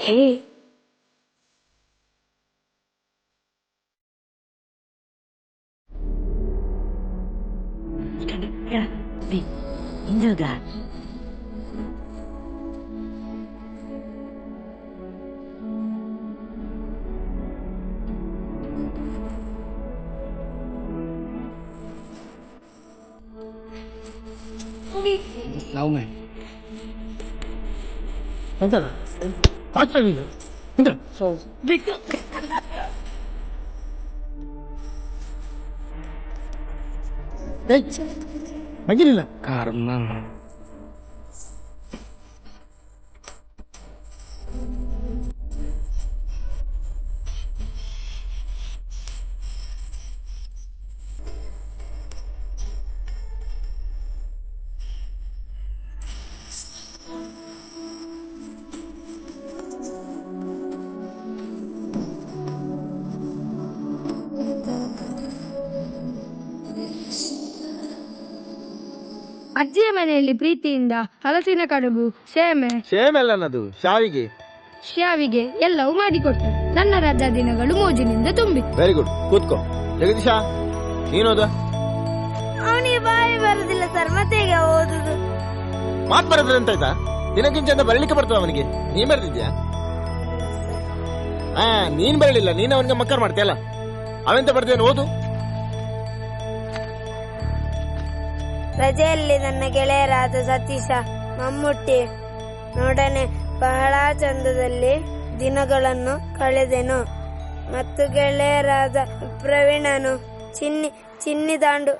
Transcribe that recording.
ಹೇ ಇಂಜುಗ ನಾವು ಎಂತದ ಆಗ್ತಾಗಿದೆ ಎಂತ ಮಗಿಲಿಲ್ಲ ಕರ್ಮ ಅಜ್ಜಿಯ ಮನೆಯಲ್ಲಿ ಪ್ರೀತಿಯಿಂದ ಹಲಸಿನ ಕಡುಬು ಸೇಮೆಲ್ಲ ಅನ್ನದು ಶಾವಿಗೆ ಶ್ಯಾವಿಗೆ ಎಲ್ಲವೂ ಮಾಡಿಕೊಟ್ಟು ನನ್ನ ರಜಾ ದಿನಗಳು ಮೋಜಿನಿಂದ ತುಂಬಿತ್ತು. ವೆರಿ ಗುಡ್ ಕೂತ್ಕೋ. ಜಗದೀಶ ನೀನೋದ ಅವನಿಗೆ ಬಾಯಿ ಬರುದಿಲ್ಲ ಸರ್, ಮತ್ತೆ ಈಗ ಓದುದು. ಮಾತ್ ಬರೋದ್ರೆ ಅಂತ ಆಯ್ತಾ? ದಿನಕ್ಕಿಂಚ ಬರಲಿಕ್ಕೆ ಬರ್ತದ ಅವನಿಗೆ. ನೀನ್ ಬರೆದಿದ್ಯಾ? ನೀನ್ ಬರಲಿಲ್ಲ, ನೀನ್ ಅವನಿಗೆ ಮಕ್ಕರ್ ಮಾಡ್ತೀಯಲ್ಲ. ಅವೆಂತ ಬರ್ದೇನು ಓದು. ರಜೆಯಲ್ಲಿ ನನ್ನ ಗೆಳೆಯರಾದ ಸತೀಶ, ಮಮ್ಮುಟ್ಟಿ ನೋಡನೆ ಬಹಳ ಚಂದದಲ್ಲಿ ದಿನಗಳನ್ನು ಕಳೆದೆನು. ಮತ್ತು ಗೆಳೆಯರಾದ ಪ್ರವೀಣನು ಚಿನ್ನಿ ದಾಂಡು